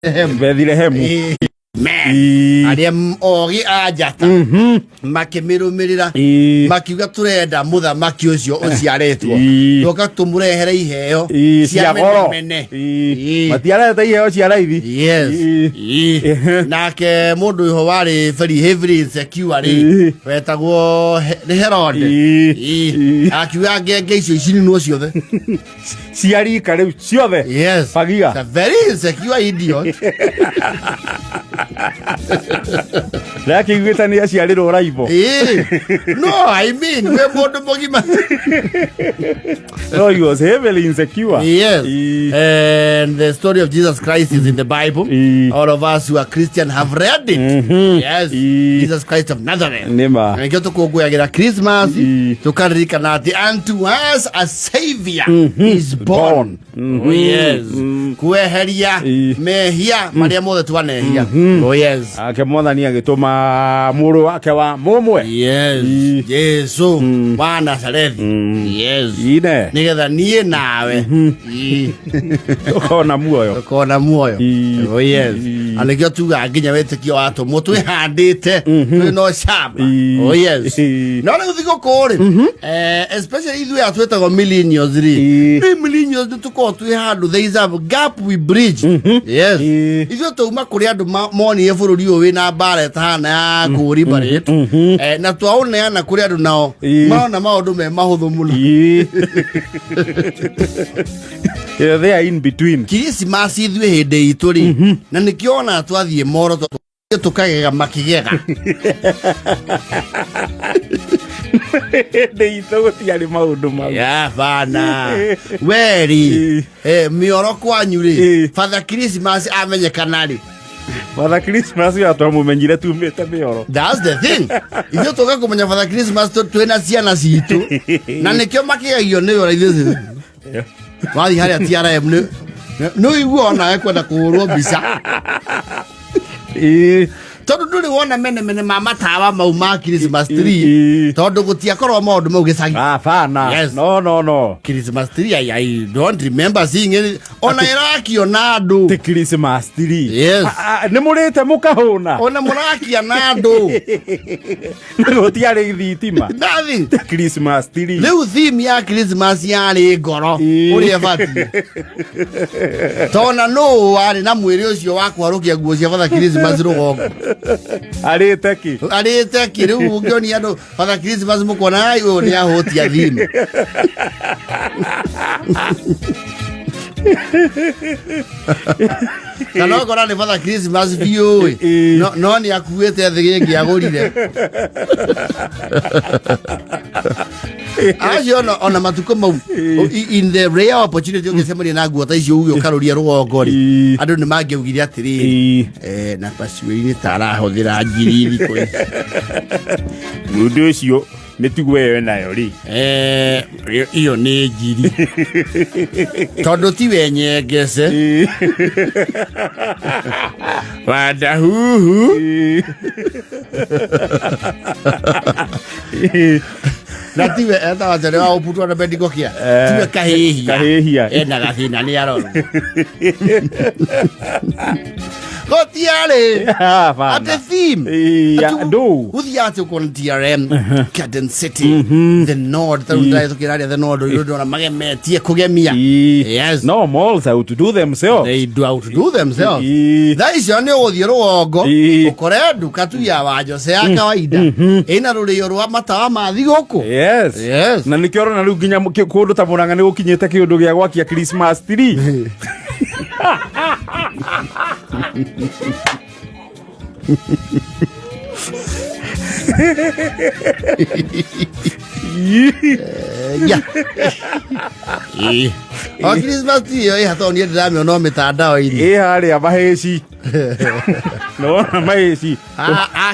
Bethlehem. Ariam ogi ajata makimirumira makiuga turenda muthamaki ucio uciaretwo ndoka tumurehere iheo cia mene matiarete iheo cia raithi nake mundu iho wari very heavily insecure wetagwo Herod akiuga ngenge icio icinwo ciothe ciarika riu ciothe pagiga very insecure idiot Laki gwitania ciarirwo raibo. No, I mean, we mundu mugima. No, he was heavily insecure. Yes. And the story of Jesus Christ is in the Bible. All of us who are Christian have read it. Yes. Jesus Christ of Nazareth. Nema. And you to go Christmas to karirikana ati unto us a savior is born. Oh yes. Kueheria mehia maria mothe twanehia. Oh yes. Ake mwathani agituma muru wake wa mumwe. Yes. Yesu wa Nazareth. Yes. Ine. Nigetha nie nawe. Ukona muoyo. Ukona muoyo. Oh yes. Anegio tuga nginya wetekio watu mutwe handite. No shamba. Oh yes. No na guthigo kuri. Especially ithu atwetago millennials ri. Millennials tuko twi handu there is a gap we bridge. Yes. Ithu tuma kuri andu moni ye bururi uyu wina bare tahana ya kuri bare. Na twaone na kuri andu nao. Maona maundu me mahuthu muno. They are in between. Christmas ithu hinde itu ri. Na nikiona twathie moro tukagega makigega. Deito tiari maundu mau. Ya bana. Weri mioro kwanyu ri. Father Christmas amenyekana ri. Father Christmas ya twamumenyire tumite mioro. That's the thing. Ithu toka kumenya Father Christmas twena ciana citu. Na nikio makigagio ni ora ithu. Wathi haria TRM no iguona ekwenda kuhurwo mbica. Tondu nduri wona mene mama tawa mau ma Christmas tree tondu gutiakorwo maundu mau gicagi. Fana. Yes. No. Christmas tree I don't remember seeing it. Ona irakio na andu. The Christmas tree. Yes. Ni murite mukahuna. Ona murakia na andu. Gutiari thitima. Nothing. The Christmas tree. Riu theme ya Christmas yari ngoro. Uri abati. Tona no ari na mwiri ucio wa kwarukia nguo cia Father Christmas rugongo. Arete ki riu ungioni andu Father Christmas mukona ayo ni ahotia thime. Kana kora ni Father Christmas biu no ni akuete thigi ngiagurire. Ayo ona matuko mau in the rare opportunity ungesema na nguo ta icio uyo karuria rugongo ri andu ni mangiugire atiri na pasiwini tarahuthira njiriri kwe mundu ucio nitugwe nayo ri iyo ni njiri tondu ti wenyengece wada huhu na tiwe eta wajale wa uputwa na bendigo kia tiwe kahihia ena gathina ni aroro Gotiale at the theme do uthiate kon TRM Garden City the north the north you don't magemetie kugemia. Yes, no malls out to do themselves. They do outdo themselves. That is only uthie rugongo ukore nduka tu ya wajose ya kawaida ina rurio rwa matawa ma thiguku. Yes na nikioro na riu nginya kundu ta Murang'a ni gukinyite kiundu gia gwakia Christmas tree. Yeah. Christmas tree hatoni ndamyo no mitandao ini. Haria maheci. No maheci.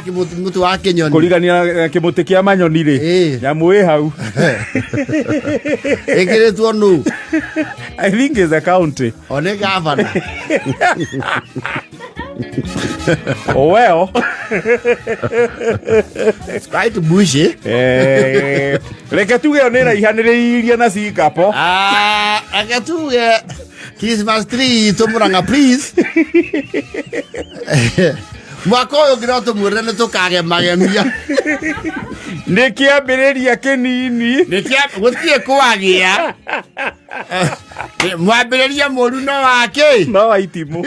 Kimutu wa Kenyoni. Kurigania kimuti kia manyoni ri. Nyamu hau. Egeretwo nu. I think is a county. One governor. Oh well. It's quite bushy. Reke tuge onera ihaniriria na Singapore. Reke tuge Christmas tree tumuranga please. Mwako yo girato murene to kage magemia. Nekia bereria kenini. Nekia gutie kwagia. Mwabereria moru no wake. No waitimu.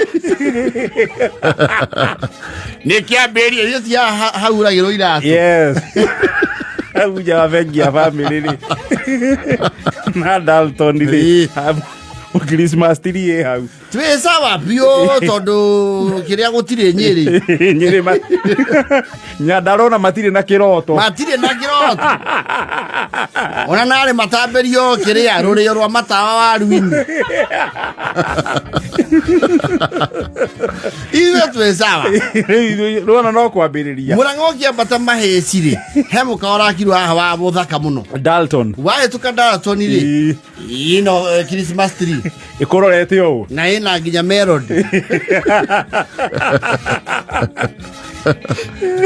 Nekia bereria yosia hauragiro irato. Yes. Uja wavengia family ni. Na Dalton ni. Christmas tree hau. Twesa wapio tondu kiria gutire Nyeri. Nyeri Nyandarona matire na kiroto. Matire na kiroto. Ona nare matamberio kiria rurio rwa matawa wa ruini. Iwe twesa wa. Rona no kwambiriria. Murango kia bata mahecire. He mukora kiru haha wa muthaka muno. Dalton. Wae tuka Dalton ri. Ino Christmas tree. Ikororete o. Na ina nginya melody.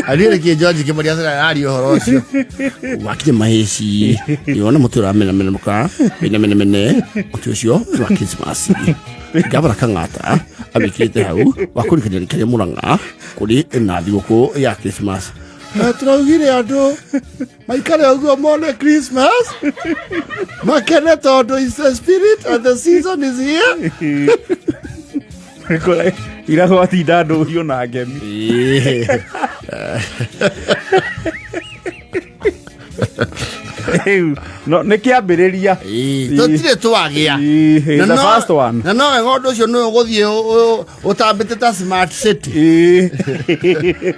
Alire ke George ke Maria sara ari horo cio. Wakije maheci. Yona mutura mena muka. Mene. Ucio wa Christmas. Gabara kangata. Abikite hau. Wakuri kene muranga. Kuri na thiguku ya Christmas. Traugire andu maikare uguo mone Christmas. Makene tondu is the spirit and the season is here. Kole iraho atinda ndu hiyo na ngemi. No nekiambiriria. Totire twagia. The first one. Na no ngondo ucio no guthie utambite ta smart city.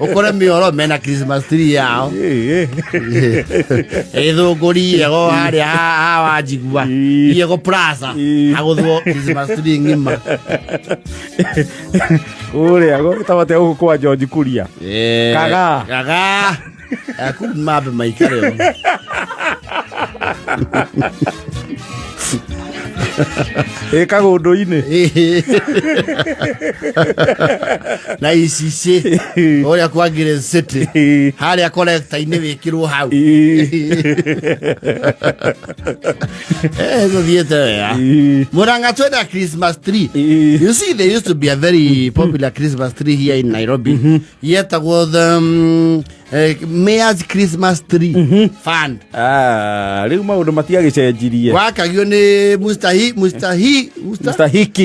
Ukore mioro mena Christmas tree yao. Ethuguri ego hari ha wajigua. Iego plaza. Agutho Christmas tree ngima. Ore ago tabate uko kwa George Kuria. Kaga. Aku mabe maikare. Kagundu-ini. Na icici oria kwagire city haria collector-ini wikirwo hau. Thiete wega. Muranga twenda Christmas tree. You see, there used to be a very popular Christmas tree here in Nairobi. Yetagwo the Mayor's Christmas Tree Fund. Riu maundu matiagicenjirie. Wakagio ni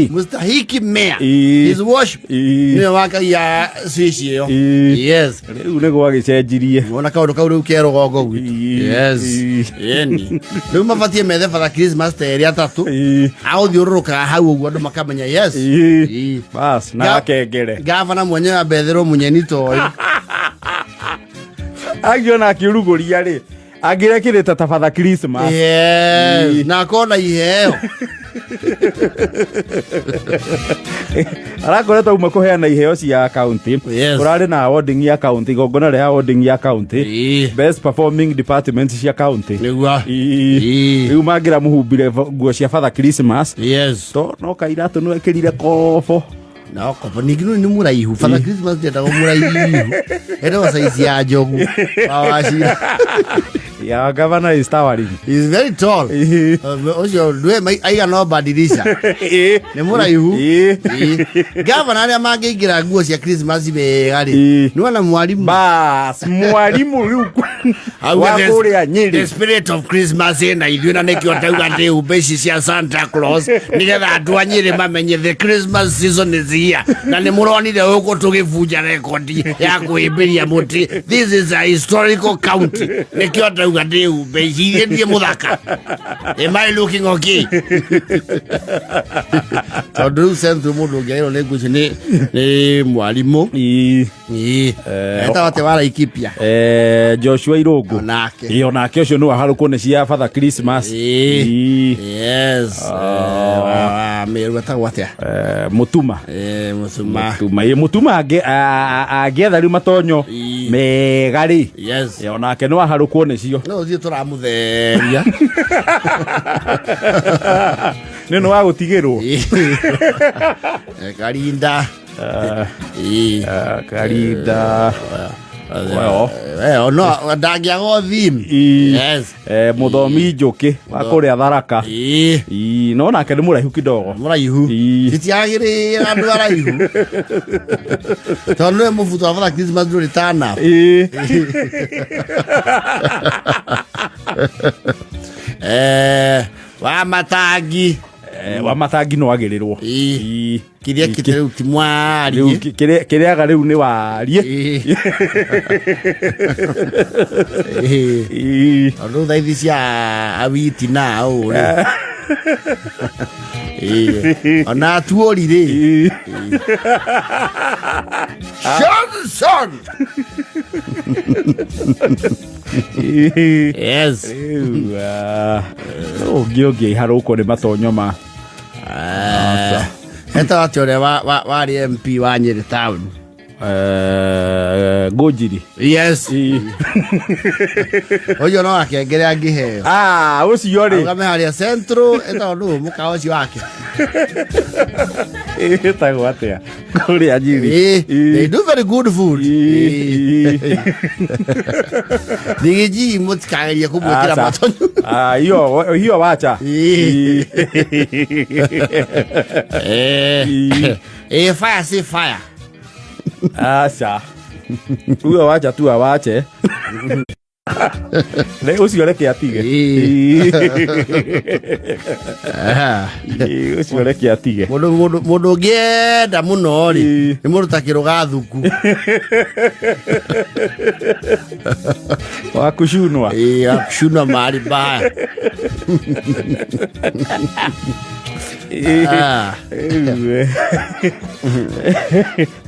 Mustahiki Mayor. His worship. Ni wakagia switch yo. Yes. Riu ni gwagicenjirie. Wona kaundu kau riu kero gogo gwitu. Yes. Yeni. Riu mabatie methe for Christmas teri atatu. Authiururuka hau uguo andu makamenya yes. Bas na kengere. Gavana mwenyewe abethero munyeni toy. Agiona akiuruguria ri agirekirite tabatha Christmas. Yes. Na kona iheo. Arakoretwo uma kuheana iheo cia county. Urari na awarding ya county gongona ria awarding ya county. Best performing department cia county. Nigua. Riu mangira muhumbire nguo cia father Christmas. Yes. To no kairatu no ekirire kofo. Na kopo nigino ni muraihu father Christmas ndeta go muraihu. Ero size ya jogu. Awashi. Ya governor is towering. He's very tall. Ojo dwe aiga no badilisha. Ni muraihu. Governor aria mangiingira nguo cia Christmas wega ri. Ni wana mwalimu. Bas mwalimu riu. Wakuria Nyeri. The spirit of Christmas na ithuĩ na nikio tauga ndi umbeshi cia Santa Claus nigetha andu a Nyeri mamenye the Christmas season is here. Na ni muronire uko tugibunja rekodi ya kuhimbiria muti. This is a historical county. Nikio tauga ndi umbeshi ndi muthaka. Am I looking okay? Tondu centro mundu ngeiro ni nguci ni mwalimu. Eta wate wara ikipia. Joshua Irogo. Onake. Onake ucio no aharuko ne cia father Christmas. Yes. Meru ta wate. Mutuma. Mutuma agetha riu matonyo megari. Yes. Onake no aharuko ne cio. No thie turamutheria. Neno wa gutigirwo. Karinda. Karinda. no ndangiago theme. Yes. Muthomi njuki wa kuria Tharaka. No nake ni muraihu kidogo. Muraihu. Titiagiri andu araihu. Tondu mufuto wa Father Christmas nduri tana. Wa matangi. Wa matangi no agirirwo. Kiria kiteu timwari. Kiria ga riu ni warie. Andu thaithi cia awiti na o. Ona tuorire. Johnson. Yes. Giogi haruko ni matonyo ma. Eta atore wa MP wa Nyeri town. Gojiri. Yes. Oyo no akengere angiheo. Ucio ri. Ngame haria centro eta ndu mukao cio wake. Eta gwatia. Kuri ajiri. They do very good food. Nigiji mutikageria kumwikira matonyo. Hiyo wacha. Fire say fire. Asa. Uyo wacha tu awache. Le ucio reke atige. Ucio reke atige. Mundu ngienda muno ri ni mundu takiruga thuku. Wakushunwa. Akushunwa mari baya.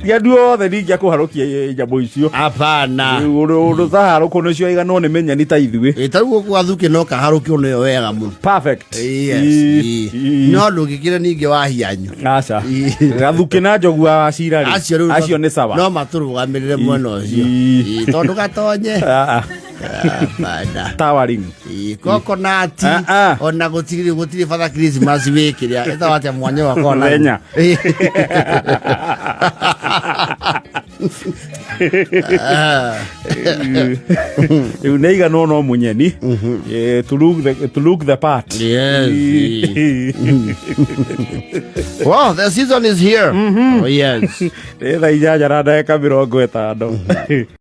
Ya duothe ningia kuharukia jambo icio. Apana. Uru thaharuko nicio igano ni menya ni ta ithuĩ. Tarugo kwa thuki no kaharukio no wega muno. Perfect. Yes. No ndugikire ningi wa hianyu. Aca. Gathuki na njogu wa cira ri. Acio ni sawa. No maturugamirire mwena ucio. Tondu gatonye. Apana. Towering. Coconut. Ona gutiri Father Christmas wikiria. Eta wate mwanya wa kona. Menya. You neiga no munyeni. To look the part. Yes. Wow, the season is here. Oh yes. Ela ija jara da 50.